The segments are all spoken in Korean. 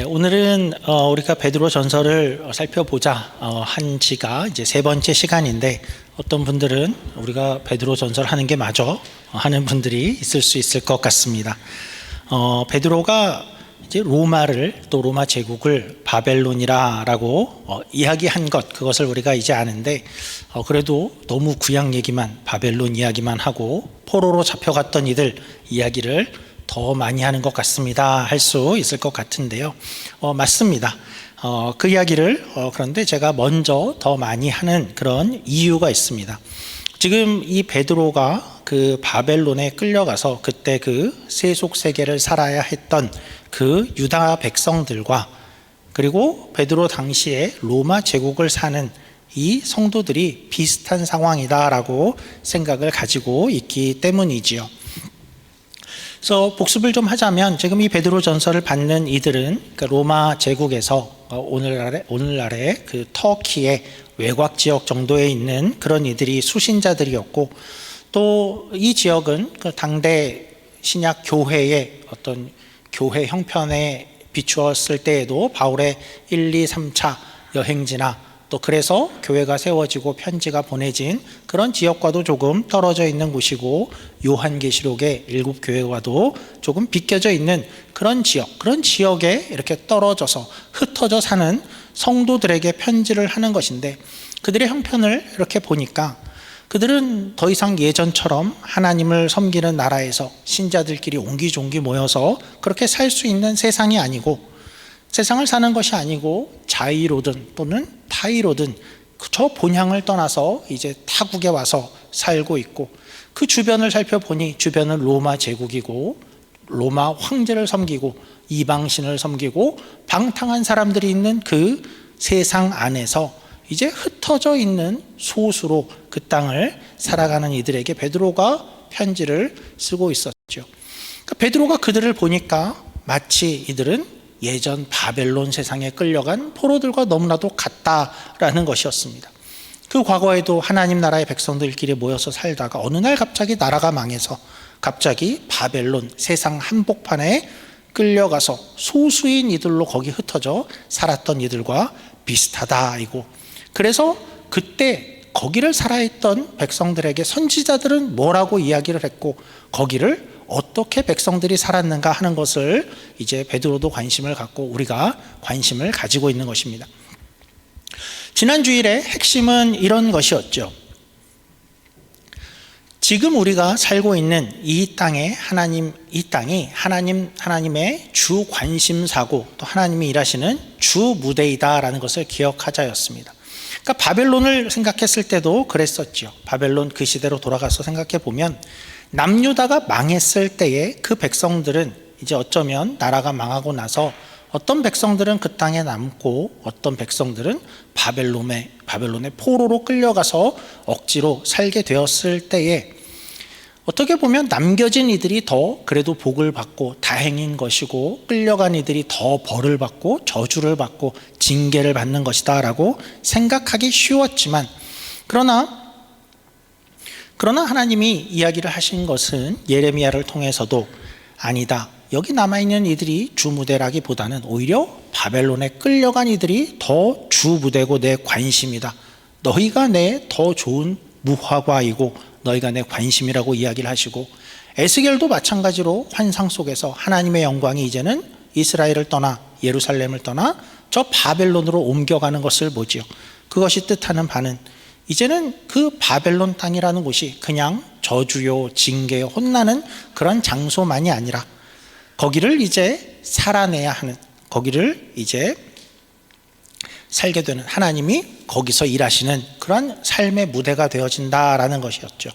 오늘은 우리가 베드로 전서를 살펴보자 한 지가 이제 세 번째 시간인데, 어떤 분들은 우리가 베드로 전서를 하는 게 맞아 하는 분들이 있을 수 있을 것 같습니다. 베드로가 이제 로마를, 또 로마 제국을 바벨론이라고 이야기한 그것을 우리가 이제 아는데, 그래도 너무 구약 얘기만, 바벨론 이야기만 하고 포로로 잡혀갔던 이들 이야기를 더 많이 하는 것 같습니다 할 수 있을 것 같은데요. 맞습니다. 그 이야기를 그런데 제가 먼저 더 많이 하는 그런 이유가 있습니다. 지금 이 베드로가 그 바벨론에 끌려가서 그때 그 세속 세계를 살아야 했던 그 유다 백성들과, 그리고 베드로 당시에 로마 제국을 사는 이 성도들이 비슷한 상황이다라고 생각을 가지고 있기 때문이지요. 그래서 복습을 좀 하자면, 지금 이 베드로 전서를 받는 이들은 그러니까 로마 제국에서 오늘날의 그 터키의 외곽 지역 정도에 있는 그런 이들이 수신자들이었고, 또 이 지역은 그 당대 신약 교회의 어떤 교회 형편에 비추었을 때에도 바울의 1, 2, 3차 여행지나, 또 그래서 교회가 세워지고 편지가 보내진 그런 지역과도 조금 떨어져 있는 곳이고, 요한계시록의 7교회와도 조금 비껴져 있는 그런 지역에 이렇게 떨어져서 흩어져 사는 성도들에게 편지를 하는 것인데, 그들의 형편을 이렇게 보니까 그들은 더 이상 예전처럼 하나님을 섬기는 나라에서 신자들끼리 옹기종기 모여서 그렇게 살 수 있는 세상이 아니고, 세상을 사는 것이 아니고 자의로든 또는 타의로든 저 본향을 떠나서 이제 타국에 와서 살고 있고, 그 주변을 살펴보니 주변은 로마 제국이고, 로마 황제를 섬기고 이방신을 섬기고 방탕한 사람들이 있는 그 세상 안에서 이제 흩어져 있는 소수로 그 땅을 살아가는 이들에게 베드로가 편지를 쓰고 있었죠. 그러니까 베드로가 그들을 보니까 마치 이들은 예전 바벨론 세상에 끌려간 포로들과 너무나도 같다라는 것이었습니다. 그 과거에도 하나님 나라의 백성들끼리 모여서 살다가 어느 날 갑자기 나라가 망해서 갑자기 바벨론 세상 한복판에 끌려가서 소수인 이들로 거기 흩어져 살았던 이들과 비슷하다 이고, 그래서 그때 거기를 살아있던 백성들에게 선지자들은 뭐라고 이야기를 했고, 거기를 어떻게 백성들이 살았는가 하는 것을 이제 베드로도 관심을 갖고 우리가 관심을 가지고 있는 것입니다. 지난 주일의 핵심은 이런 것이었죠. 지금 우리가 살고 있는 이 땅이 하나님의 주 관심사고, 또 하나님이 일하시는 주 무대이다라는 것을 기억하자였습니다. 그러니까 바벨론을 생각했을 때도 그랬었죠. 바벨론 그 시대로 돌아가서 생각해 보면, 남유다가 망했을 때에 그 백성들은 이제 어쩌면 나라가 망하고 나서 어떤 백성들은 그 땅에 남고, 어떤 백성들은 바벨론의 포로로 끌려가서 억지로 살게 되었을 때에, 어떻게 보면 남겨진 이들이 더 그래도 복을 받고 다행인 것이고, 끌려간 이들이 더 벌을 받고 저주를 받고 징계를 받는 것이다 라고 생각하기 쉬웠지만, 그러나 하나님이 이야기를 하신 것은 예레미야를 통해서도 아니다, 여기 남아있는 이들이 주무대라기보다는 오히려 바벨론에 끌려간 이들이 더 주무대고 내 관심이다, 너희가 내 더 좋은 무화과이고 너희가 내 관심이라고 이야기를 하시고, 에스겔도 마찬가지로 환상 속에서 하나님의 영광이 이제는 이스라엘을 떠나 예루살렘을 떠나 저 바벨론으로 옮겨가는 것을 보지요. 그것이 뜻하는 바는 이제는 그 바벨론 땅이라는 곳이 그냥 저주요 징계요 혼나는 그런 장소만이 아니라, 거기를 이제 살아내야 하는, 거기를 이제 살게 되는, 하나님이 거기서 일하시는 그런 삶의 무대가 되어진다라는 것이었죠.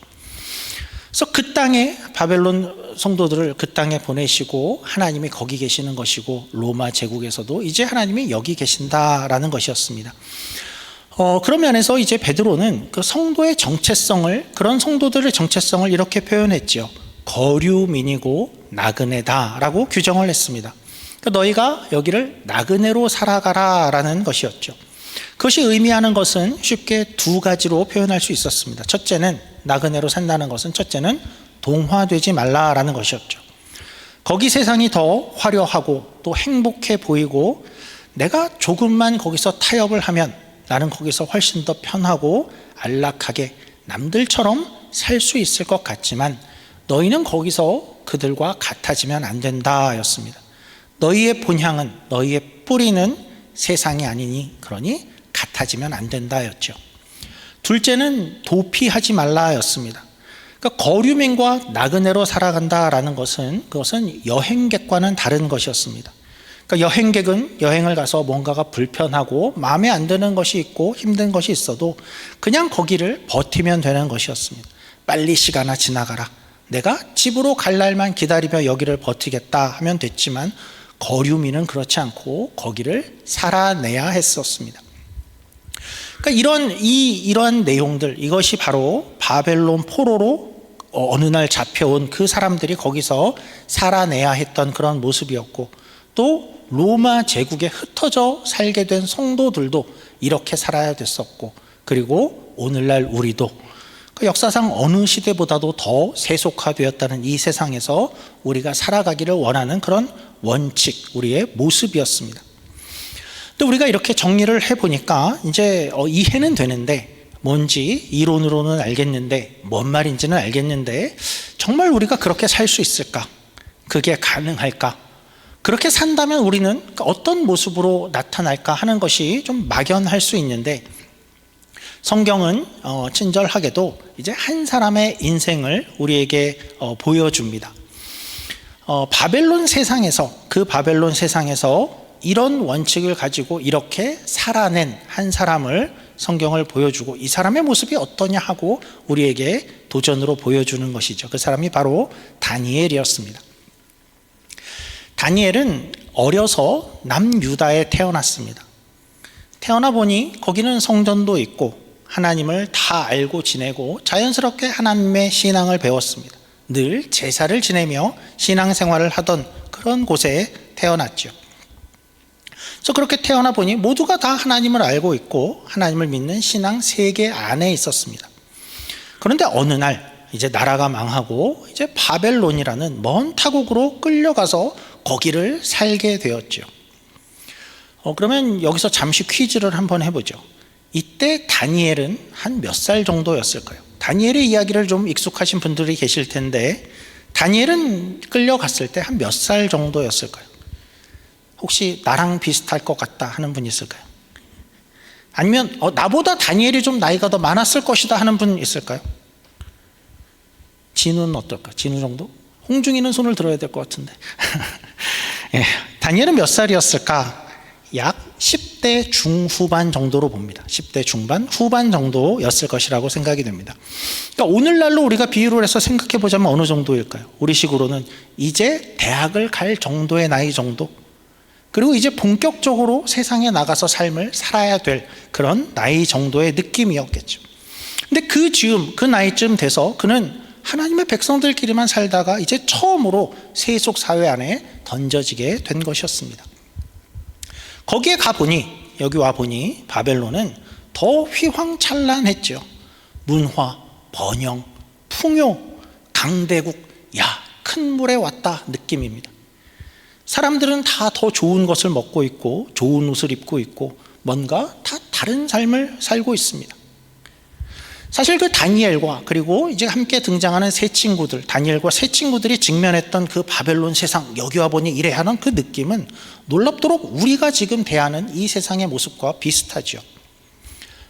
그래서 그 땅에 바벨론 성도들을 그 땅에 보내시고 하나님이 거기 계시는 것이고, 로마 제국에서도 이제 하나님이 여기 계신다라는 것이었습니다. 그런 면에서 이제 베드로는 그 성도의 정체성을, 그런 성도들의 정체성을 이렇게 표현했죠. 거류민이고 나그네다라고 규정을 했습니다. 그러니까 너희가 여기를 나그네로 살아가라 라는 것이었죠. 그것이 의미하는 것은 쉽게 두 가지로 표현할 수 있었습니다. 첫째는, 나그네로 산다는 것은 첫째는 동화되지 말라라는 것이었죠. 거기 세상이 더 화려하고 또 행복해 보이고 내가 조금만 거기서 타협을 하면 나는 거기서 훨씬 더 편하고 안락하게 남들처럼 살 수 있을 것 같지만 너희는 거기서 그들과 같아지면 안 된다 였습니다. 너희의 본향은, 너희의 뿌리는 세상이 아니니 그러니 같아지면 안 된다 였죠. 둘째는 도피하지 말라 였습니다. 그러니까 거류민과 나그네로 살아간다라는 것은 그것은 여행객과는 다른 것이었습니다. 그러니까 여행객은 여행을 가서 뭔가가 불편하고 마음에 안 드는 것이 있고 힘든 것이 있어도 그냥 거기를 버티면 되는 것이었습니다. 빨리 시간아 지나가라. 내가 집으로 갈 날만 기다리며 여기를 버티겠다 하면 됐지만 거류민은 그렇지 않고 거기를 살아내야 했었습니다. 그러니까 이러한 내용들, 이것이 바로 바벨론 포로로 어느 날 잡혀온 그 사람들이 거기서 살아내야 했던 그런 모습이었고, 또 로마 제국에 흩어져 살게 된 성도들도 이렇게 살아야 됐었고, 그리고 오늘날 우리도 역사상 어느 시대보다도 더 세속화되었다는 이 세상에서 우리가 살아가기를 원하는 그런 원칙, 우리의 모습이었습니다. 또 우리가 이렇게 정리를 해보니까 이제 이해는 되는데, 뭔지 이론으로는 알겠는데 뭔 말인지는 알겠는데 정말 우리가 그렇게 살 수 있을까? 그게 가능할까? 그렇게 산다면 우리는 어떤 모습으로 나타날까 하는 것이 좀 막연할 수 있는데, 성경은 친절하게도 이제 한 사람의 인생을 우리에게 보여줍니다. 바벨론 세상에서, 그 바벨론 세상에서 이런 원칙을 가지고 이렇게 살아낸 한 사람을 성경을 보여주고 이 사람의 모습이 어떠냐 하고 우리에게 도전으로 보여주는 것이죠. 그 사람이 바로 다니엘이었습니다. 다니엘은 어려서 남유다에 태어났습니다. 태어나 보니 거기는 성전도 있고 하나님을 다 알고 지내고 자연스럽게 하나님의 신앙을 배웠습니다. 늘 제사를 지내며 신앙생활을 하던 그런 곳에 태어났죠. 그래서 그렇게 태어나 보니 모두가 다 하나님을 알고 있고 하나님을 믿는 신앙 세계 안에 있었습니다. 그런데 어느 날 이제 나라가 망하고 이제 바벨론이라는 먼 타국으로 끌려가서 거기를 살게 되었죠. 그러면 여기서 잠시 퀴즈를 한번 해보죠. 이때 다니엘은 한 몇 살 정도였을까요? 다니엘의 이야기를 좀 익숙하신 분들이 계실 텐데 다니엘은 끌려갔을 때 한 몇 살 정도였을까요? 혹시 나랑 비슷할 것 같다 하는 분 있을까요? 아니면 나보다 다니엘이 좀 나이가 더 많았을 것이다 하는 분 있을까요? 진우는 어떨까? 진우 정도? 홍중이는 손을 들어야 될 것 같은데. 예, 다니엘은 몇 살이었을까? 약 10대 중후반 정도로 봅니다. 10대 중반, 후반 정도였을 것이라고 생각이 됩니다. 그러니까 오늘날로 우리가 비유를 해서 생각해 보자면 어느 정도일까요? 우리식으로는 이제 대학을 갈 정도의 나이 정도, 그리고 이제 본격적으로 세상에 나가서 삶을 살아야 될 그런 나이 정도의 느낌이었겠죠. 근데 그 나이쯤 돼서 그는 하나님의 백성들끼리만 살다가 이제 처음으로 세속 사회 안에 던져지게 된 것이었습니다. 거기에 가보니, 여기 와보니 바벨론은 더 휘황찬란했죠. 문화, 번영, 풍요, 강대국, 큰 물에 왔다 느낌입니다. 사람들은 다 더 좋은 것을 먹고 있고 좋은 옷을 입고 있고 뭔가 다 다른 삶을 살고 있습니다. 사실 그 다니엘과 그리고 이제 함께 등장하는 세 친구들, 다니엘과 세 친구들이 직면했던 그 바벨론 세상, 여기 와보니 이래 하는 그 느낌은 놀랍도록 우리가 지금 대하는 이 세상의 모습과 비슷하죠.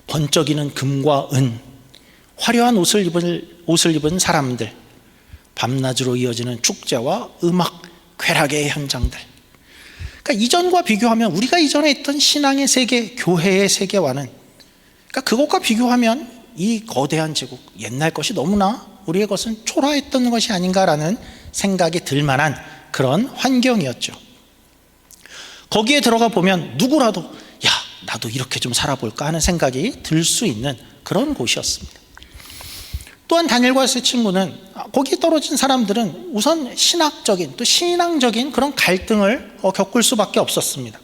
번쩍이는 금과 은, 화려한 옷을 입은 사람들, 밤낮으로 이어지는 축제와 음악, 쾌락의 현장들. 그러니까 이전과 비교하면 우리가 이전에 있던 신앙의 세계, 교회의 세계와는, 그러니까 그것과 비교하면 이 거대한 제국, 옛날 것이 너무나 우리의 것은 초라했던 것이 아닌가라는 생각이 들 만한 그런 환경이었죠. 거기에 들어가 보면 누구라도 나도 이렇게 좀 살아볼까 하는 생각이 들 수 있는 그런 곳이었습니다. 또한 다니엘과 세 친구는 거기 떨어진 사람들은 우선 신학적인 또 신앙적인 그런 갈등을 겪을 수밖에 없었습니다.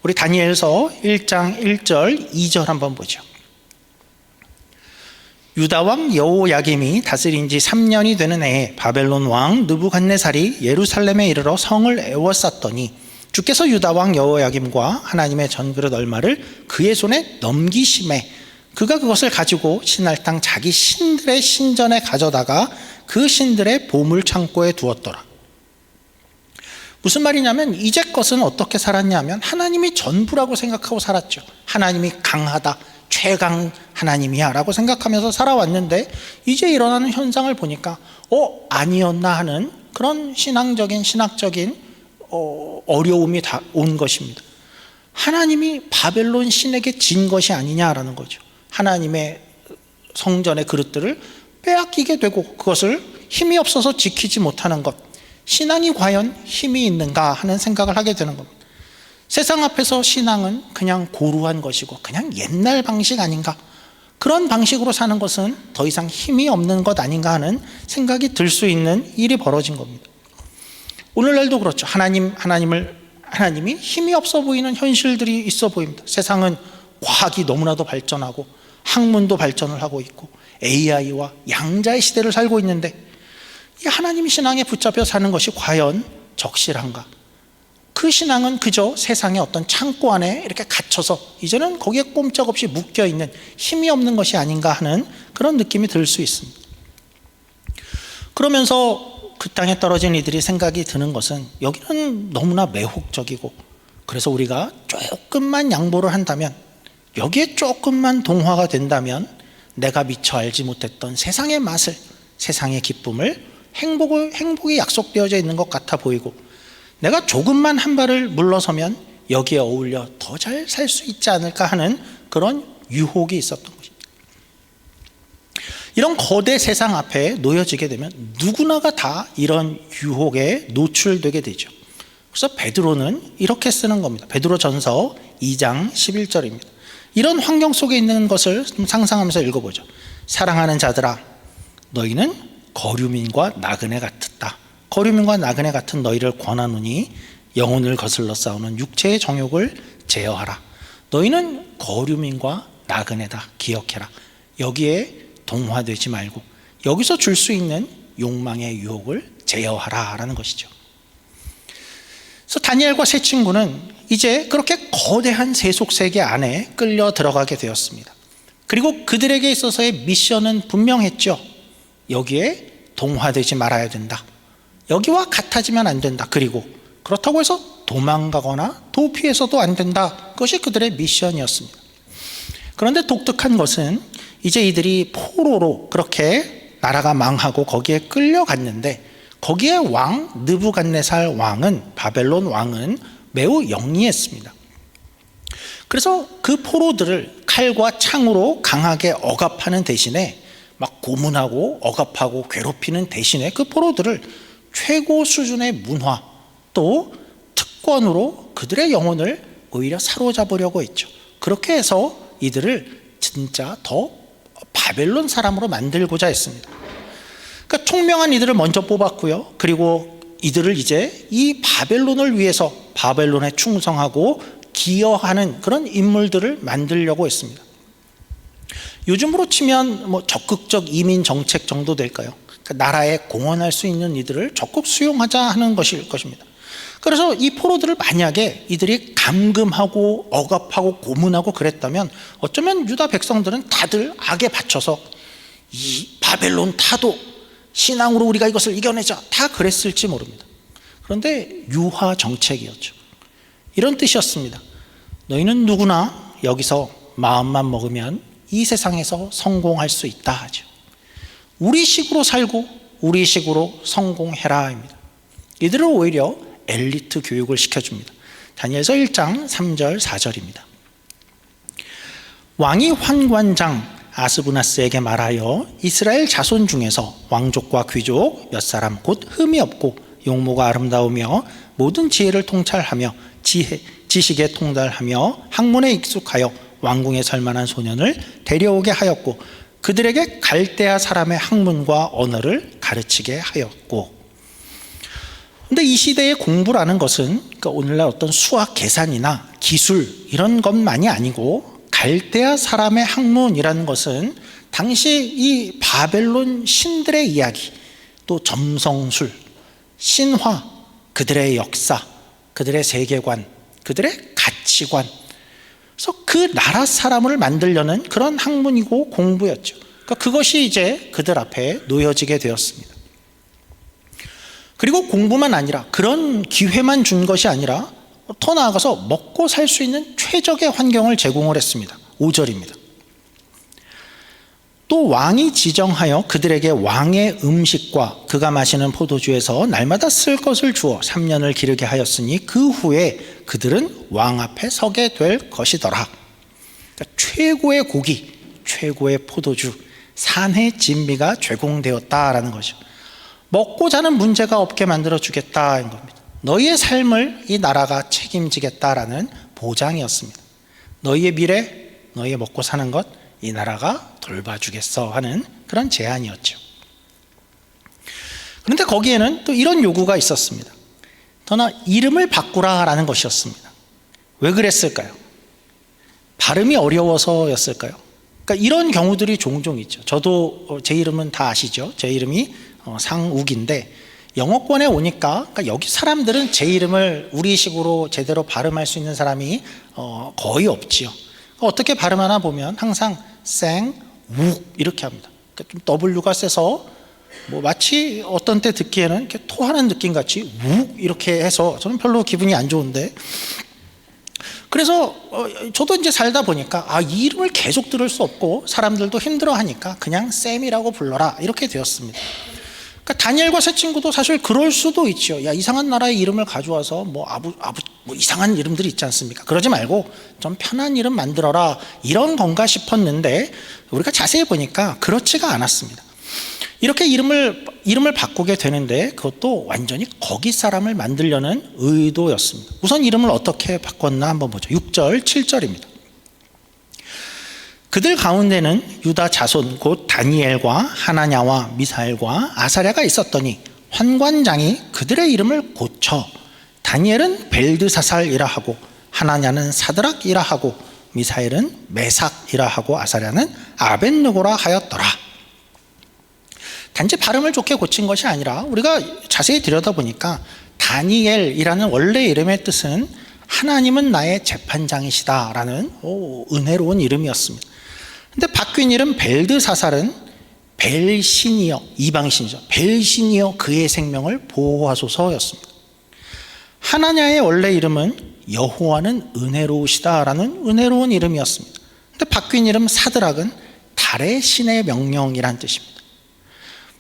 우리 다니엘서 1장 1절 2절 한번 보죠. 유다 왕 여호야김이 다스린 지 3년이 되는 해에 바벨론 왕 느부갓네살이 예루살렘에 이르러 성을 에워쌌더니 주께서 유다 왕 여호야김과 하나님의 전그릇 얼마를 그의 손에 넘기심에 그가 그것을 가지고 신할 땅 자기 신들의 신전에 가져다가 그 신들의 보물 창고에 두었더라. 무슨 말이냐면 이제껏은 어떻게 살았냐면 하나님이 전부라고 생각하고 살았죠. 하나님이 강하다, 최강 하나님이야 라고 생각하면서 살아왔는데 이제 일어나는 현상을 보니까 아니었나 하는 그런 신학적인 어려움이 다 온 것입니다. 하나님이 바벨론 신에게 진 것이 아니냐라는 거죠. 하나님의 성전의 그릇들을 빼앗기게 되고 그것을 힘이 없어서 지키지 못하는 것, 신앙이 과연 힘이 있는가 하는 생각을 하게 되는 겁니다. 세상 앞에서 신앙은 그냥 고루한 것이고 그냥 옛날 방식 아닌가, 그런 방식으로 사는 것은 더 이상 힘이 없는 것 아닌가 하는 생각이 들 수 있는 일이 벌어진 겁니다. 오늘날도 그렇죠. 하나님이 힘이 없어 보이는 현실들이 있어 보입니다. 세상은 과학이 너무나도 발전하고 학문도 발전을 하고 있고 AI와 양자의 시대를 살고 있는데 이 하나님 신앙에 붙잡혀 사는 것이 과연 적실한가? 그 신앙은 그저 세상의 어떤 창고 안에 이렇게 갇혀서 이제는 거기에 꼼짝없이 묶여있는 힘이 없는 것이 아닌가 하는 그런 느낌이 들 수 있습니다. 그러면서 그 땅에 떨어진 이들이 생각이 드는 것은 여기는 너무나 매혹적이고 그래서 우리가 조금만 양보를 한다면, 여기에 조금만 동화가 된다면 내가 미처 알지 못했던 세상의 맛을, 세상의 기쁨을, 행복이 약속되어져 있는 것 같아 보이고 내가 조금만 한 발을 물러서면 여기에 어울려 더 잘 살 수 있지 않을까 하는 그런 유혹이 있었던 것입니다. 이런 거대 세상 앞에 놓여지게 되면 누구나가 다 이런 유혹에 노출되게 되죠. 그래서 베드로는 이렇게 쓰는 겁니다. 베드로전서 2장 11절입니다. 이런 환경 속에 있는 것을 상상하면서 읽어보죠. 사랑하는 자들아, 너희는 거류민과 나그네 같았다. 거류민과 나그네 같은 너희를 권하노니 영혼을 거슬러 싸우는 육체의 정욕을 제어하라. 너희는 거류민과 나그네다. 기억해라. 여기에 동화되지 말고 여기서 줄 수 있는 욕망의 유혹을 제어하라 라는 것이죠. 그래서 다니엘과 세 친구는 이제 그렇게 거대한 세속세계 안에 끌려 들어가게 되었습니다. 그리고 그들에게 있어서의 미션은 분명했죠. 여기에 동화되지 말아야 된다. 여기와 같아지면 안 된다. 그리고 그렇다고 해서 도망가거나 도피해서도 안 된다. 그것이 그들의 미션이었습니다. 그런데 독특한 것은 이제 이들이 포로로 그렇게 나라가 망하고 거기에 끌려갔는데 거기에 왕 느부갓네살 왕은, 바벨론 왕은 매우 영리했습니다. 그래서 그 포로들을 칼과 창으로 강하게 억압하는 대신에 막 고문하고 억압하고 괴롭히는 대신에 그 포로들을 최고 수준의 문화 또 특권으로 그들의 영혼을 오히려 사로잡으려고 했죠. 그렇게 해서 이들을 진짜 더 바벨론 사람으로 만들고자 했습니다. 그러니까 총명한 이들을 먼저 뽑았고요. 그리고 이들을 이제 이 바벨론을 위해서 바벨론에 충성하고 기여하는 그런 인물들을 만들려고 했습니다. 요즘으로 치면 적극적 이민 정책 정도 될까요? 그러니까 나라에 공헌할 수 있는 이들을 적극 수용하자 하는 것일 것입니다. 그래서 이 포로들을 만약에 이들이 감금하고 억압하고 고문하고 그랬다면 어쩌면 유다 백성들은 다들 악에 받쳐서 이 바벨론 타도 신앙으로 우리가 이것을 이겨내자 다 그랬을지 모릅니다. 그런데 유화 정책이었죠. 이런 뜻이었습니다. 너희는 누구나 여기서 마음만 먹으면 이 세상에서 성공할 수 있다 하죠. 우리 식으로 살고 우리 식으로 성공해라입니다. 이들을 오히려 엘리트 교육을 시켜줍니다. 다니엘서 1장 3절 4절입니다. 왕이 환관장 아스부나스에게 말하여 이스라엘 자손 중에서 왕족과 귀족 몇 사람 곧 흠이 없고 용모가 아름다우며 모든 지혜를 통찰하며 지식에 통달하며 학문에 익숙하여 왕궁에 설 만한 소년을 데려오게 하였고 그들에게 갈대아 사람의 학문과 언어를 가르치게 하였고. 근데 이 시대의 공부라는 것은 그러니까 오늘날 어떤 수학 계산이나 기술 이런 것만이 아니고 갈대아 사람의 학문이라는 것은 당시 이 바벨론 신들의 이야기, 또 점성술, 신화, 그들의 역사, 그들의 세계관, 그들의 가치관, 그래서 그 나라 사람을 만들려는 그런 학문이고 공부였죠. 그러니까 그것이 이제 그들 앞에 놓여지게 되었습니다. 그리고 공부만 아니라, 그런 기회만 준 것이 아니라 더 나아가서 먹고 살 수 있는 최적의 환경을 제공을 했습니다. 5절입니다. 또 왕이 지정하여 그들에게 왕의 음식과 그가 마시는 포도주에서 날마다 쓸 것을 주어 3년을 기르게 하였으니 그 후에 그들은 왕 앞에 서게 될 것이더라. 그러니까 최고의 고기, 최고의 포도주, 산의 진미가 제공되었다라는 거죠. 먹고 자는 문제가 없게 만들어 주겠다는 겁니다. 너희의 삶을 이 나라가 책임지겠다라는 보장이었습니다. 너희의 미래, 너희의 먹고 사는 것, 이 나라가 돌봐주겠어 하는 그런 제안이었죠. 그런데 거기에는 또 이런 요구가 있었습니다. 더나 이름을 바꾸라라는 것이었습니다. 왜 그랬을까요? 발음이 어려워서였을까요? 그러니까 이런 경우들이 종종 있죠. 저도 제 이름은 다 아시죠? 제 이름이 상욱인데 영어권에 오니까, 그러니까 여기 사람들은 제 이름을 우리식으로 제대로 발음할 수 있는 사람이 거의 없지요. 어떻게 발음하나 보면 항상 생, 욱 이렇게 합니다. 그러니까 좀 W가 세서 뭐 마치 어떤 때 듣기에는 이렇게 토하는 느낌 같이 욱 이렇게 해서 저는 별로 기분이 안 좋은데, 그래서 저도 이제 살다 보니까 이 이름을 계속 들을 수 없고 사람들도 힘들어하니까 그냥 샘이라고 불러라 이렇게 되었습니다. 그러니까 다니엘과 세 친구도 사실 그럴 수도 있죠. 야, 이상한 나라의 이름을 가져와서 뭐 이상한 이름들이 있지 않습니까? 그러지 말고 좀 편한 이름 만들어라, 이런 건가 싶었는데 우리가 자세히 보니까 그렇지가 않았습니다. 이렇게 이름을 바꾸게 되는데 그것도 완전히 거기 사람을 만들려는 의도였습니다. 우선 이름을 어떻게 바꿨나 한번 보죠. 6절, 7절입니다. 그들 가운데는 유다 자손 곧 다니엘과 하나냐와 미사엘과 아사랴가 있었더니 환관장이 그들의 이름을 고쳐 다니엘은 벨드사살이라 하고 하나냐는 사드락이라 하고 미사엘은 메삭이라 하고 아사랴는 아벳느고라 하였더라. 단지 발음을 좋게 고친 것이 아니라 우리가 자세히 들여다보니까 다니엘이라는 원래 이름의 뜻은 하나님은 나의 재판장이시다 라는 은혜로운 이름이었습니다. 근데 바뀐 이름 벨드사살은 벨신이여, 이방신이죠. 벨신이여 그의 생명을 보호하소서였습니다. 하나냐의 원래 이름은 여호와는 은혜로우시다라는 은혜로운 이름이었습니다. 근데 바뀐 이름 사드락은 달의 신의 명령이란 뜻입니다.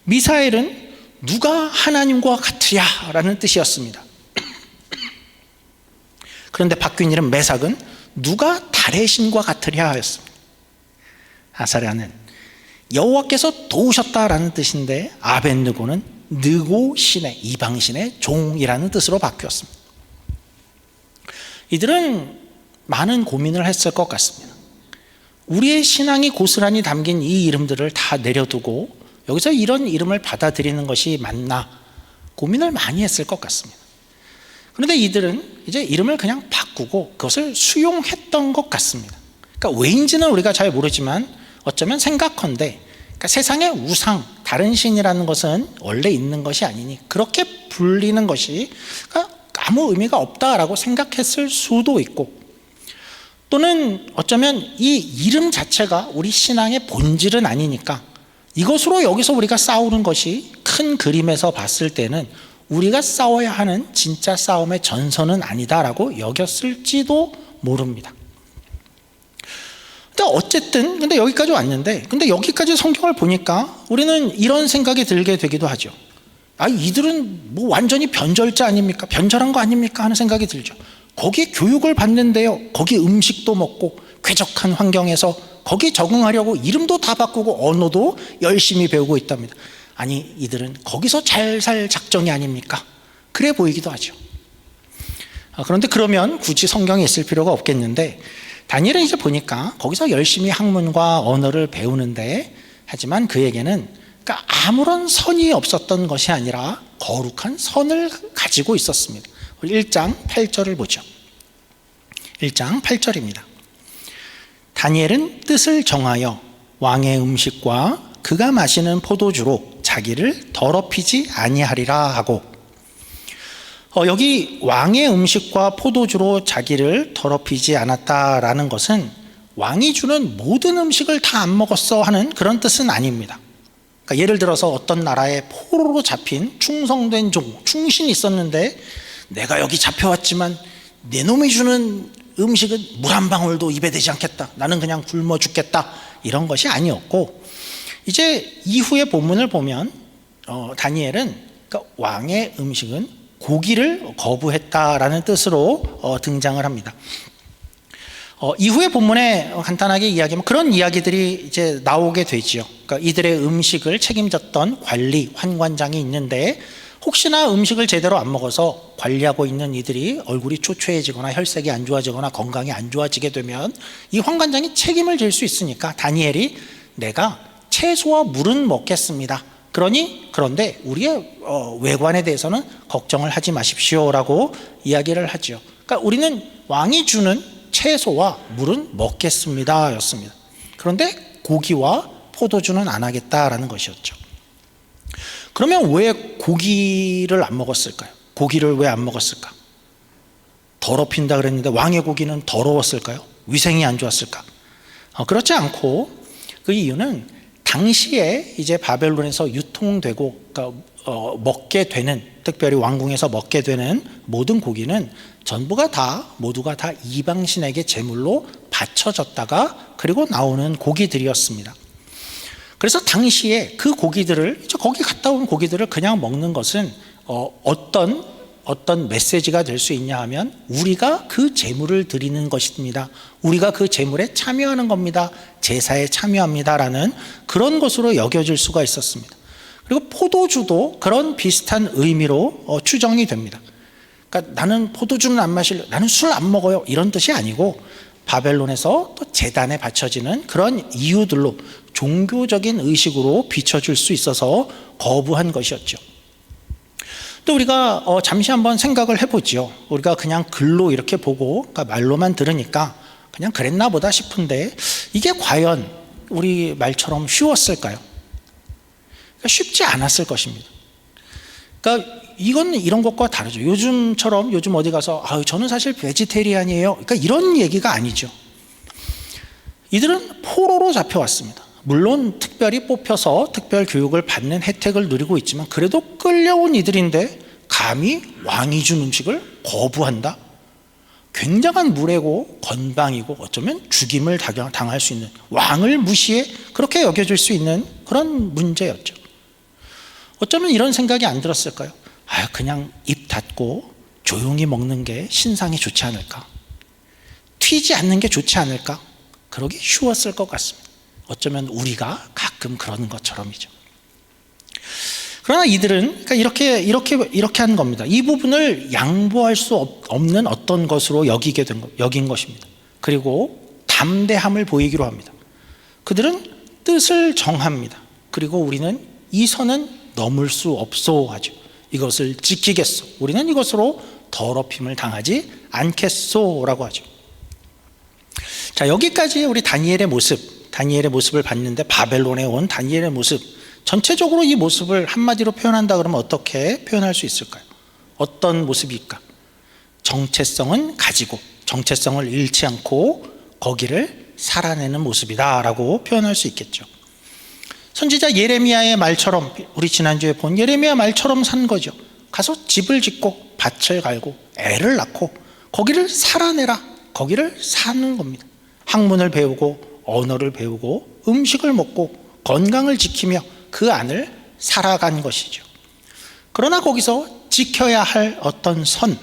미사엘은 누가 하나님과 같으랴 라는 뜻이었습니다. 그런데 바뀐 이름 메삭은 누가 달의 신과 같으랴 였습니다. 아사랴는 여호와께서 도우셨다라는 뜻인데 아벳느고는 느고 신의, 이방신의 종이라는 뜻으로 바뀌었습니다. 이들은 많은 고민을 했을 것 같습니다. 우리의 신앙이 고스란히 담긴 이 이름들을 다 내려두고 여기서 이런 이름을 받아들이는 것이 맞나 고민을 많이 했을 것 같습니다. 그런데 이들은 이제 이름을 그냥 바꾸고 그것을 수용했던 것 같습니다. 그러니까 왜인지는 우리가 잘 모르지만 어쩌면 생각컨대 그러니까 세상의 우상, 다른 신이라는 것은 원래 있는 것이 아니니 그렇게 불리는 것이 그러니까 아무 의미가 없다라고 생각했을 수도 있고, 또는 어쩌면 이 이름 자체가 우리 신앙의 본질은 아니니까 이것으로 여기서 우리가 싸우는 것이 큰 그림에서 봤을 때는 우리가 싸워야 하는 진짜 싸움의 전선은 아니다라고 여겼을지도 모릅니다. 어쨌든 근데 여기까지 왔는데, 근데 여기까지 성경을 보니까 우리는 이런 생각이 들게 되기도 하죠. 이들은 뭐 완전히 변절자 아닙니까? 변절한 거 아닙니까? 하는 생각이 들죠. 거기 교육을 받는데요, 거기 음식도 먹고 쾌적한 환경에서 거기 적응하려고 이름도 다 바꾸고 언어도 열심히 배우고 있답니다. 아니, 이들은 거기서 잘 살 작정이 아닙니까? 그래 보이기도 하죠. 그런데 그러면 굳이 성경에 있을 필요가 없겠는데, 다니엘은 이제 보니까 거기서 열심히 학문과 언어를 배우는데, 하지만 그에게는 그러니까 아무런 선이 없었던 것이 아니라 거룩한 선을 가지고 있었습니다. 1장 8절을 보죠. 1장 8절입니다. 다니엘은 뜻을 정하여 왕의 음식과 그가 마시는 포도주로 자기를 더럽히지 아니하리라 하고, 여기 왕의 음식과 포도주로 자기를 더럽히지 않았다라는 것은 왕이 주는 모든 음식을 다 안 먹었어 하는 그런 뜻은 아닙니다. 그러니까 예를 들어서 어떤 나라에 포로로 잡힌 충성된 종, 충신이 있었는데 내가 여기 잡혀왔지만 내 놈이 주는 음식은 물 한 방울도 입에 대지 않겠다, 나는 그냥 굶어 죽겠다, 이런 것이 아니었고, 이제 이후의 본문을 보면 다니엘은 그러니까 왕의 음식은 고기를 거부했다라는 뜻으로 등장을 합니다. 이후의 본문에 간단하게 이야기하면 그런 이야기들이 이제 나오게 되지요. 그러니까 이들의 음식을 책임졌던 관리, 환관장이 있는데 혹시나 음식을 제대로 안 먹어서 관리하고 있는 이들이 얼굴이 초췌해지거나 혈색이 안 좋아지거나 건강이 안 좋아지게 되면 이 환관장이 책임을 질 수 있으니까 다니엘이 내가 채소와 물은 먹겠습니다. 그런데 우리의 외관에 대해서는 걱정을 하지 마십시오라고 이야기를 하죠. 그러니까 우리는 왕이 주는 채소와 물은 먹겠습니다 였습니다. 그런데 고기와 포도주는 안 하겠다라는 것이었죠. 그러면 왜 고기를 안 먹었을까요? 고기를 왜 안 먹었을까? 더럽힌다 그랬는데 왕의 고기는 더러웠을까요? 위생이 안 좋았을까? 그렇지 않고 그 이유는 당시에 이제 바벨론에서 유통되고 그러니까 먹게 되는, 특별히 왕궁에서 먹게 되는 모든 고기는 모두가 다 이방신에게 제물로 바쳐졌다가 그리고 나오는 고기들이었습니다. 그래서 당시에 그 고기들을, 거기 갔다 온 고기들을 그냥 먹는 것은 어떤 메시지가 될 수 있냐 하면 우리가 그 제물을 드리는 것입니다. 우리가 그 제물에 참여하는 겁니다. 제사에 참여합니다라는 그런 것으로 여겨질 수가 있었습니다. 그리고 포도주도 그런 비슷한 의미로 추정이 됩니다. 그러니까 나는 포도주는 안 마실래, 나는 술 안 먹어요, 이런 뜻이 아니고 바벨론에서 또 제단에 바쳐지는 그런 이유들로 종교적인 의식으로 비춰줄 수 있어서 거부한 것이었죠. 또 우리가 잠시 한번 생각을 해보죠. 우리가 그냥 글로 이렇게 보고 그러니까 말로만 들으니까 그냥 그랬나 보다 싶은데 이게 과연 우리 말처럼 쉬웠을까요? 그러니까 쉽지 않았을 것입니다. 그러니까 이건 이런 것과 다르죠. 요즘 어디 가서 저는 사실 베지테리안이에요, 그러니까 이런 얘기가 아니죠. 이들은 포로로 잡혀왔습니다. 물론 특별히 뽑혀서 특별 교육을 받는 혜택을 누리고 있지만 그래도 끌려온 이들인데 감히 왕이 준 음식을 거부한다? 굉장한 무례고 건방이고 어쩌면 죽임을 당할 수 있는, 왕을 무시해 그렇게 여겨질 수 있는 그런 문제였죠. 어쩌면 이런 생각이 안 들었을까요? 그냥 입 닫고 조용히 먹는 게 신상이 좋지 않을까? 튀지 않는 게 좋지 않을까? 그러기 쉬웠을 것 같습니다. 어쩌면 우리가 가끔 그러는 것처럼이죠. 그러나 이들은 그러니까 이렇게 한 겁니다. 이 부분을 양보할 수 없는 어떤 것으로 여긴 것입니다. 그리고 담대함을 보이기로 합니다. 그들은 뜻을 정합니다. 그리고 우리는 이 선은 넘을 수 없소 하죠. 이것을 지키겠소. 우리는 이것으로 더럽힘을 당하지 않겠소라고 하죠. 자, 여기까지 우리 다니엘의 모습을 봤는데 바벨론에 온 다니엘의 모습, 전체적으로 이 모습을 한마디로 표현한다 그러면 어떻게 표현할 수 있을까요? 어떤 모습일까? 정체성은 가지고 정체성을 잃지 않고 거기를 살아내는 모습이다라고 표현할 수 있겠죠. 선지자 예레미야의 말처럼, 우리 지난주에 본 예레미야 말처럼 산 거죠. 가서 집을 짓고 밭을 갈고 애를 낳고 거기를 살아내라, 거기를 사는 겁니다. 학문을 배우고 언어를 배우고 음식을 먹고 건강을 지키며 그 안을 살아간 것이죠. 그러나 거기서 지켜야 할 어떤 선,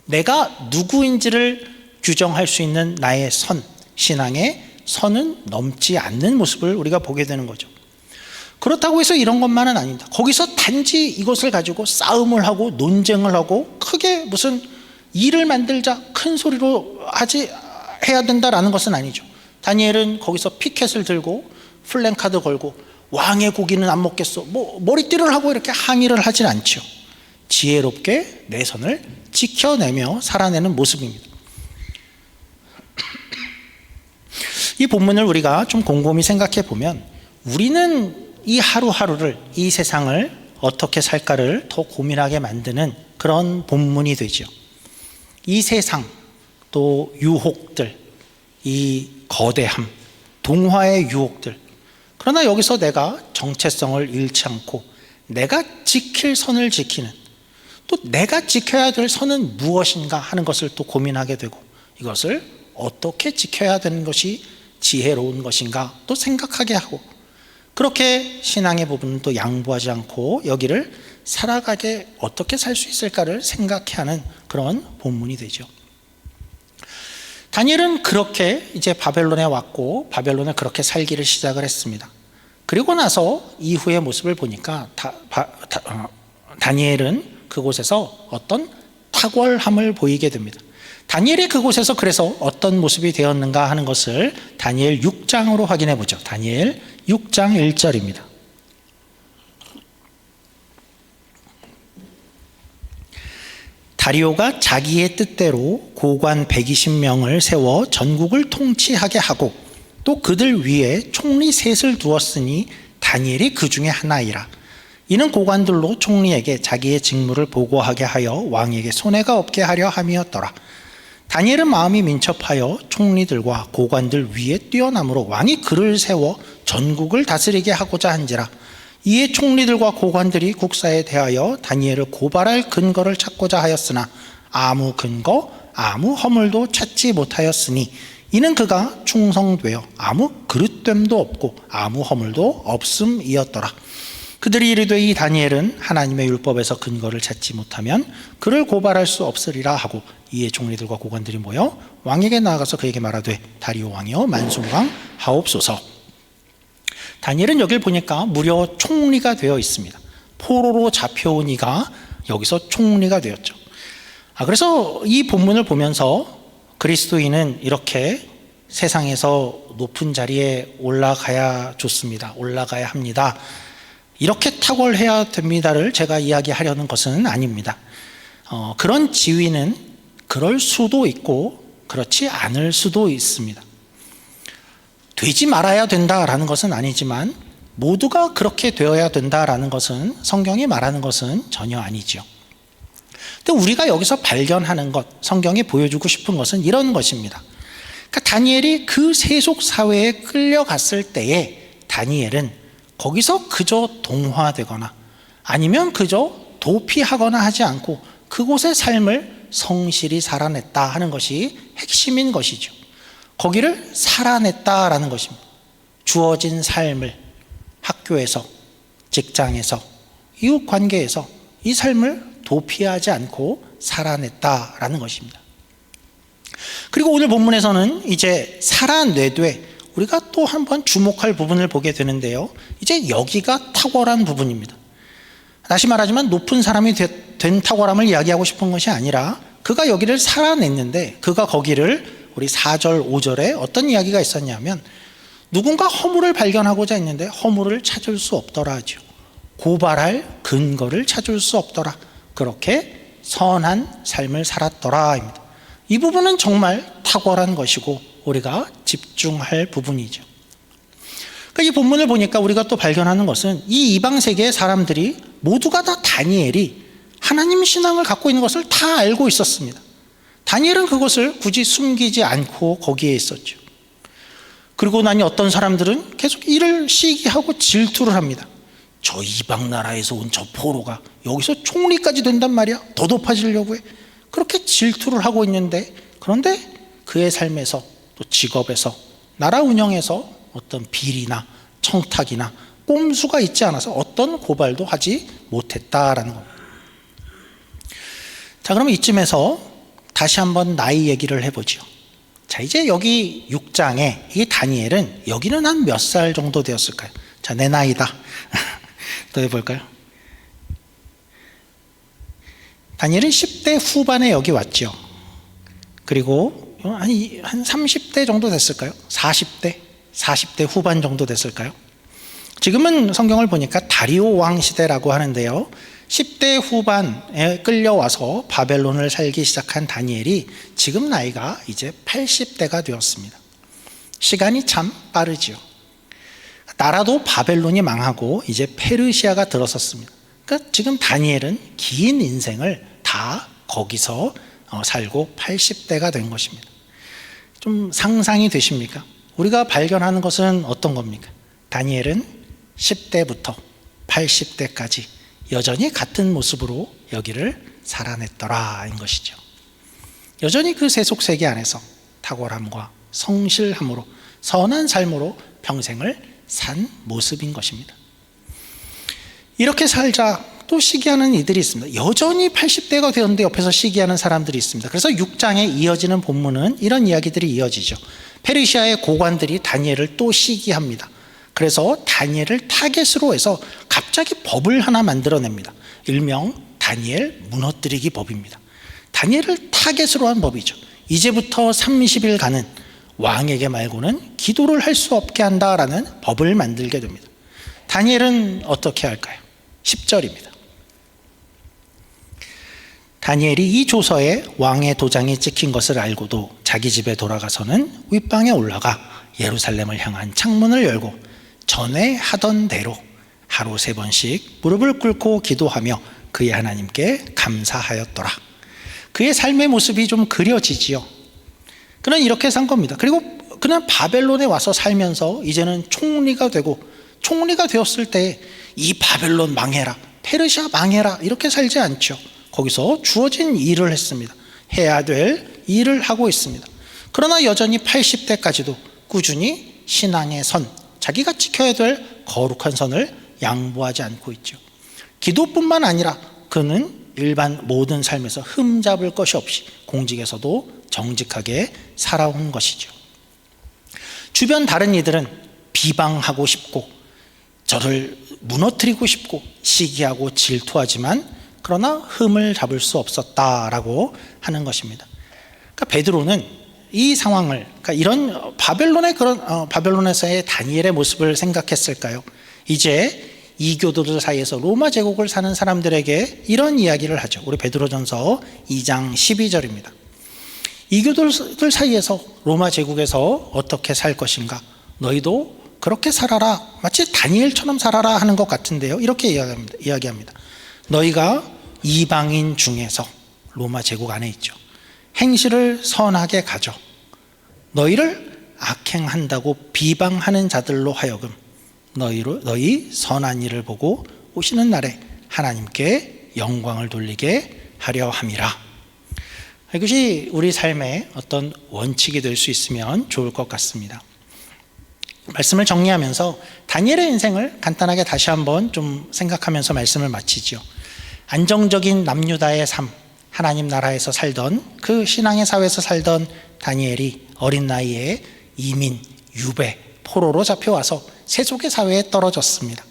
내가 누구인지를 규정할 수 있는 나의 선, 신앙의 선은 넘지 않는 모습을 우리가 보게 되는 거죠. 그렇다고 해서 이런 것만은 아닙니다. 거기서 단지 이것을 가지고 싸움을 하고 논쟁을 하고 크게 무슨 일을 만들자, 큰 소리로 해야 된다라는 것은 아니죠. 다니엘은 거기서 피켓을 들고 플랜카드 걸고 왕의 고기는 안 먹겠소, 머리띠를 하고 이렇게 항의를 하진 않죠. 지혜롭게 내 선을 지켜내며 살아내는 모습입니다. 이 본문을 우리가 좀 곰곰이 생각해 보면 우리는 이 하루하루를, 이 세상을 어떻게 살까를 더 고민하게 만드는 그런 본문이 되죠. 이 세상, 또 유혹들, 이 거대함, 동화의 유혹들. 그러나 여기서 내가 정체성을 잃지 않고 내가 지킬 선을 지키는, 또 내가 지켜야 될 선은 무엇인가 하는 것을 또 고민하게 되고, 이것을 어떻게 지켜야 되는 것이 지혜로운 것인가 또 생각하게 하고, 그렇게 신앙의 부분은 또 양보하지 않고 여기를 살아가게 어떻게 살 수 있을까를 생각해 하는 그런 본문이 되죠. 다니엘은 그렇게 이제 바벨론에 왔고 바벨론에 그렇게 살기를 시작을 했습니다. 그리고 나서 이후의 모습을 보니까 다니엘은 그곳에서 어떤 탁월함을 보이게 됩니다. 다니엘이 그곳에서 그래서 어떤 모습이 되었는가 하는 것을 다니엘 6장으로 확인해 보죠. 다니엘 6장 1절입니다. 다리오가 자기의 뜻대로 고관 120명을 세워 전국을 통치하게 하고 또 그들 위에 총리 셋을 두었으니 다니엘이 그 중에 하나이라. 이는 고관들로 총리에게 자기의 직무를 보고하게 하여 왕에게 손해가 없게 하려 함이었더라. 다니엘은 마음이 민첩하여 총리들과 고관들 위에 뛰어남으로 왕이 그를 세워 전국을 다스리게 하고자 한지라. 이에 총리들과 고관들이 국사에 대하여 다니엘을 고발할 근거를 찾고자 하였으나 아무 근거, 아무 허물도 찾지 못하였으니 이는 그가 충성되어 아무 그릇됨도 없고 아무 허물도 없음이었더라. 그들이 이르되 이 다니엘은 하나님의 율법에서 근거를 찾지 못하면 그를 고발할 수 없으리라 하고, 이에 총리들과 고관들이 모여 왕에게 나아가서 그에게 말하되 다리오 왕이여 만송강 하옵소서. 다니엘은 여길 보니까 무려 총리가 되어 있습니다. 포로로 잡혀온 이가 여기서 총리가 되었죠. 그래서 이 본문을 보면서 그리스도인은 이렇게 세상에서 높은 자리에 올라가야 좋습니다. 올라가야 합니다. 이렇게 탁월해야 됩니다를 제가 이야기하려는 것은 아닙니다. 그런 지위는 그럴 수도 있고 그렇지 않을 수도 있습니다. 되지 말아야 된다라는 것은 아니지만 모두가 그렇게 되어야 된다라는 것은, 성경이 말하는 것은 전혀 아니죠. 근데 우리가 여기서 발견하는 것, 성경이 보여주고 싶은 것은 이런 것입니다. 그러니까 다니엘이 그 세속 사회에 끌려갔을 때에 다니엘은 거기서 그저 동화되거나 아니면 그저 도피하거나 하지 않고 그곳의 삶을 성실히 살아냈다 하는 것이 핵심인 것이죠. 거기를 살아냈다라는 것입니다. 주어진 삶을 학교에서, 직장에서, 이웃관계에서 이 삶을 도피하지 않고 살아냈다라는 것입니다. 그리고 오늘 본문에서는 이제 살아내되 우리가 또 한번 주목할 부분을 보게 되는데요, 이제 여기가 탁월한 부분입니다. 다시 말하지만 높은 사람이 된 탁월함을 이야기하고 싶은 것이 아니라 그가 여기를 살아냈는데, 그가 거기를 우리 4절 5절에 어떤 이야기가 있었냐면, 누군가 허물을 발견하고자 했는데 허물을 찾을 수 없더라 하죠. 고발할 근거를 찾을 수 없더라. 그렇게 선한 삶을 살았더라. 이 부분은 정말 탁월한 것이고 우리가 집중할 부분이죠. 그러니까 이 본문을 보니까 우리가 또 발견하는 것은 이 이방 세계의 사람들이 모두가 다 다니엘이 하나님 신앙을 갖고 있는 것을 다 알고 있었습니다. 다니엘은 그것을 굳이 숨기지 않고 거기에 있었죠. 그리고 나니 어떤 사람들은 계속 이를 시기하고 질투를 합니다. 저 이방 나라에서 온 저 포로가 여기서 총리까지 된단 말이야? 더 높아지려고 해? 그렇게 질투를 하고 있는데, 그런데 그의 삶에서, 또 직업에서, 나라 운영에서 어떤 비리나 청탁이나 꼼수가 있지 않아서 어떤 고발도 하지 못했다라는 겁니다. 자, 그러면 이쯤에서 다시 한번 나이 얘기를 해보죠. 자, 이제 여기 6장에 이 다니엘은 여기는 한 몇 살 정도 되었을까요? 자, 내 나이다. 또 해볼까요? 다니엘은 10대 후반에 여기 왔죠. 그리고 한 30대 정도 됐을까요? 40대 후반 정도 됐을까요? 지금은 성경을 보니까 다리오 왕 시대라고 하는데요, 10대 후반에 끌려와서 바벨론을 살기 시작한 다니엘이 지금 나이가 이제 80대가 되었습니다. 시간이 참 빠르지요. 나라도 바벨론이 망하고 이제 페르시아가 들어섰습니다. 그러니까 지금 다니엘은 긴 인생을 다 거기서 살고 80대가 된 것입니다. 좀 상상이 되십니까? 우리가 발견하는 것은 어떤 겁니까? 다니엘은 10대부터 80대까지 여전히 같은 모습으로 여기를 살아냈더라인 것이죠. 여전히 그 세속세계 안에서 탁월함과 성실함으로 선한 삶으로 평생을 산 모습인 것입니다. 이렇게 살자 또 시기하는 이들이 있습니다. 여전히 80대가 되었는데 옆에서 시기하는 사람들이 있습니다. 그래서 6장에 이어지는 본문은 이런 이야기들이 이어지죠. 페르시아의 고관들이 다니엘을 또 시기합니다. 그래서 다니엘을 타겟으로 해서 갑자기 법을 하나 만들어냅니다. 일명 다니엘 무너뜨리기 법입니다. 다니엘을 타겟으로 한 법이죠. 이제부터 30일간은 왕에게 말고는 기도를 할 수 없게 한다라는 법을 만들게 됩니다. 다니엘은 어떻게 할까요? 10절입니다. 다니엘이 이 조서에 왕의 도장이 찍힌 것을 알고도 자기 집에 돌아가서는 윗방에 올라가 예루살렘을 향한 창문을 열고 전에 하던 대로 하루 3번씩 무릎을 꿇고 기도하며 그의 하나님께 감사하였더라. 그의 삶의 모습이 좀 그려지지요. 그는 이렇게 산 겁니다. 그리고 그는 바벨론에 와서 살면서 이제는 총리가 되고, 총리가 되었을 때 이 바벨론 망해라, 페르시아 망해라 이렇게 살지 않죠. 거기서 주어진 일을 했습니다. 해야 될 일을 하고 있습니다. 그러나 여전히 80대까지도 꾸준히 신앙의 선, 자기가 지켜야 될 거룩한 선을 양보하지 않고 있죠. 기도뿐만 아니라 그는 일반 모든 삶에서 흠잡을 것이 없이 공직에서도 정직하게 살아온 것이죠. 주변 다른 이들은 비방하고 싶고 저를 무너뜨리고 싶고 시기하고 질투하지만 그러나 흠을 잡을 수 없었다라고 하는 것입니다. 그러니까 베드로는 이 상황을, 그러니까 이런 바벨론에서의 다니엘의 모습을 생각했을까요? 이제 이교도들 사이에서 로마 제국을 사는 사람들에게 이런 이야기를 하죠. 우리 베드로전서 2장 12절입니다. 이교도들 사이에서 로마 제국에서 어떻게 살 것인가? 너희도 그렇게 살아라. 마치 다니엘처럼 살아라 하는 것 같은데요. 이렇게 이야기합니다. 너희가 이방인 중에서, 로마 제국 안에 있죠, 행실을 선하게 가져 너희를 악행한다고 비방하는 자들로 하여금 너희 선한 일을 보고 오시는 날에 하나님께 영광을 돌리게 하려 함이라. 이것이 우리 삶의 어떤 원칙이 될 수 있으면 좋을 것 같습니다. 말씀을 정리하면서 다니엘의 인생을 간단하게 다시 한번 좀 생각하면서 말씀을 마치죠. 안정적인 남유다의 삶, 하나님 나라에서 살던, 그 신앙의 사회에서 살던 다니엘이 어린 나이에 이민, 유배, 포로로 잡혀와서 세속의 사회에 떨어졌습니다.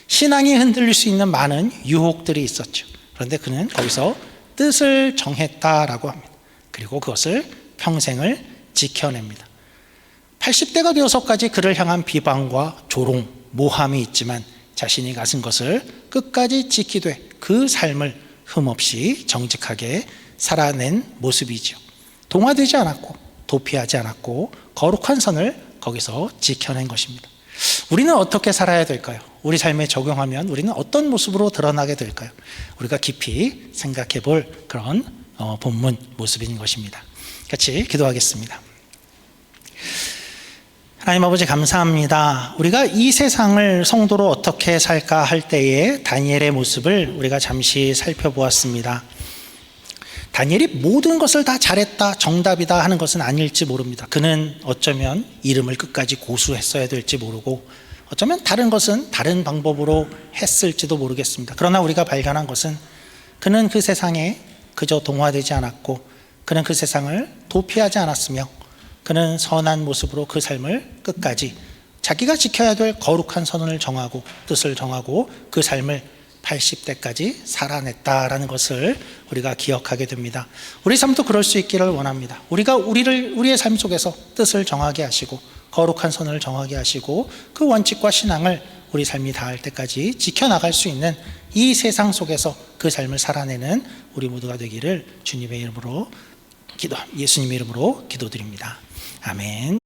신앙이 흔들릴 수 있는 많은 유혹들이 있었죠. 그런데 그는 거기서 뜻을 정했다라고 합니다. 그리고 그것을 평생을 지켜냅니다. 80대가 되어서까지 그를 향한 비방과 조롱, 모함이 있지만 자신이 가진 것을 끝까지 지키되 그 삶을 흠없이 정직하게 살아낸 모습이죠. 동화되지 않았고 도피하지 않았고 거룩한 선을 거기서 지켜낸 것입니다. 우리는 어떻게 살아야 될까요? 우리 삶에 적용하면 우리는 어떤 모습으로 드러나게 될까요? 우리가 깊이 생각해 볼 그런 본문 모습인 것입니다. 같이 기도하겠습니다. 하나님 아버지 감사합니다. 우리가 이 세상을 성도로 어떻게 살까 할 때에 다니엘의 모습을 우리가 잠시 살펴보았습니다. 다니엘이 모든 것을 다 잘했다, 정답이다 하는 것은 아닐지 모릅니다. 그는 어쩌면 이름을 끝까지 고수했어야 될지 모르고 어쩌면 다른 것은 다른 방법으로 했을지도 모르겠습니다. 그러나 우리가 발견한 것은 그는 그 세상에 그저 동화되지 않았고 그는 그 세상을 도피하지 않았으며 그는 선한 모습으로 그 삶을 끝까지 자기가 지켜야 될 거룩한 선을 정하고 뜻을 정하고 그 삶을 80대까지 살아냈다라는 것을 우리가 기억하게 됩니다. 우리 삶도 그럴 수 있기를 원합니다. 우리가 우리의 삶 속에서 뜻을 정하게 하시고 거룩한 선을 정하게 하시고 그 원칙과 신앙을 우리 삶이 닿을 때까지 지켜나갈 수 있는 이 세상 속에서 그 삶을 살아내는 우리 모두가 되기를 주님의 이름으로 예수님의 이름으로 기도드립니다. 아멘.